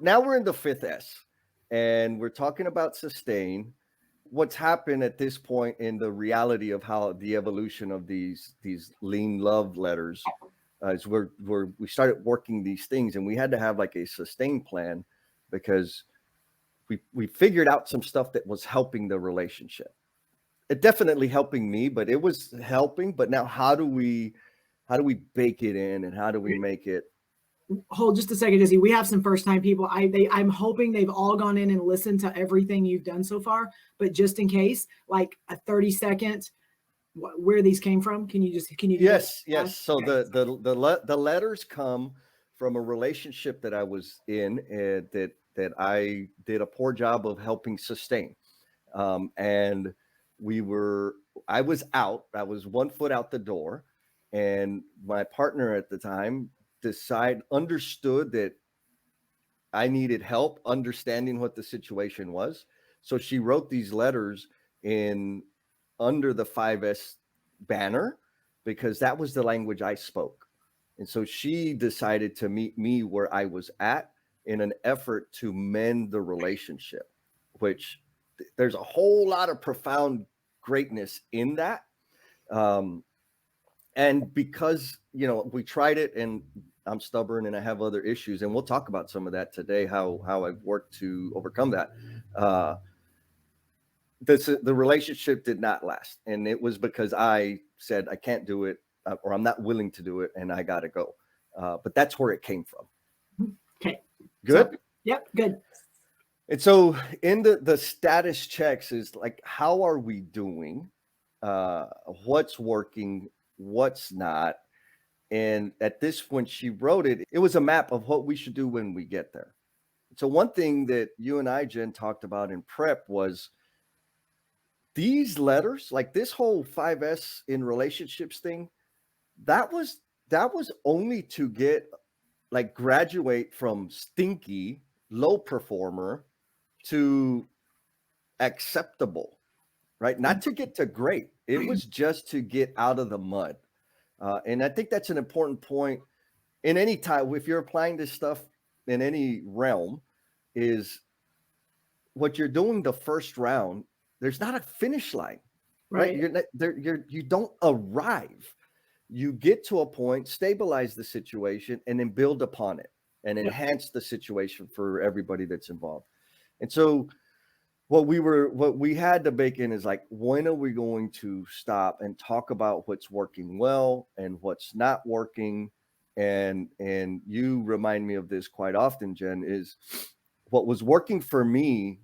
now we're in the fifth S, and we're talking about sustain. What's happened at this point in the reality of how the evolution of these lean love letters is we started working these things, and we had to have like a sustain plan because we figured out some stuff that was helping the relationship. It definitely helping me, but it was helping. But now how do we bake it in, and how do we make it? Hold just a second, Jesse. We have some first time people. I'm hoping they've all gone in and listened to everything you've done so far. But just in case, like a 30-second, where these came from? Can you do Yes, that? yes. So Okay. the letters come from a relationship that I was in, that I did a poor job of helping sustain. And we were I was out. I was 1 foot out the door, and my partner at the time understood that I needed help understanding what the situation was. So she wrote these letters in under the 5S banner because that was the language I spoke. And so she decided to meet me where I was at in an effort to mend the relationship, which there's a whole lot of profound greatness in that. Um, and because we tried it, and I'm stubborn and I have other issues, and we'll talk about some of that today, how I've worked to overcome that. uh the relationship did not last, and it was because I said I can't do it, or I'm not willing to do it, and I gotta go. But that's where it came from. Okay. Good. So, yep, good. And so in the status checks is like, how are we doing? What's working, what's not? And at this, when she wrote it, it was a map of what we should do when we get there. So one thing that you and I, Jen, talked about in prep was these letters, like this whole 5S in relationships thing, that was only to get like graduate from stinky, low performer to acceptable, right? Not to get to great. It was just to get out of the mud. And I think that's an important point in any time. If you're applying this stuff in any realm, is what you're doing the first round, there's not a finish line, right? Right. You're not there, you don't arrive. You get to a point, stabilize the situation, and then build upon it and Yep. enhance the situation for everybody that's involved. And so what we had to bake in is like, when are we going to stop and talk about what's working well and what's not working? And you remind me of this quite often, Jen, is what was working for me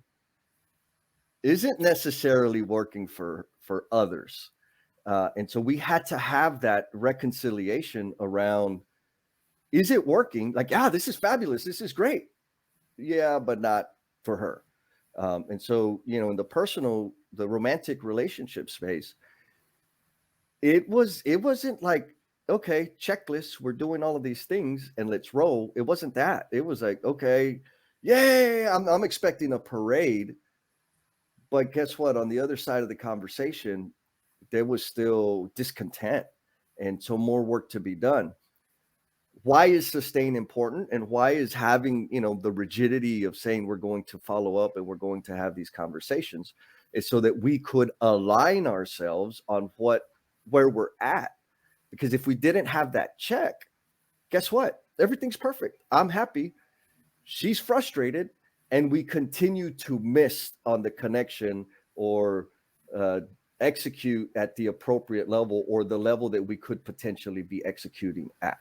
isn't necessarily working for others. And so we had to have that reconciliation around, is it working? Like, this is fabulous, this is great. Yeah, but not for her. And so, in the romantic relationship space, it wasn't like, okay, checklist, we're doing all of these things and let's roll. It wasn't that. It was like, okay, yay, I'm expecting a parade. But guess what? On the other side of the conversation, there was still discontent, and so more work to be done. Why is sustain important, and why is having the rigidity of saying we're going to follow up and we're going to have these conversations, is so that we could align ourselves on where we're at. Because if we didn't have that check, guess what? Everything's perfect, I'm happy, she's frustrated, and we continue to miss on the connection, or uh, execute at the appropriate level, or the level that we could potentially be executing at.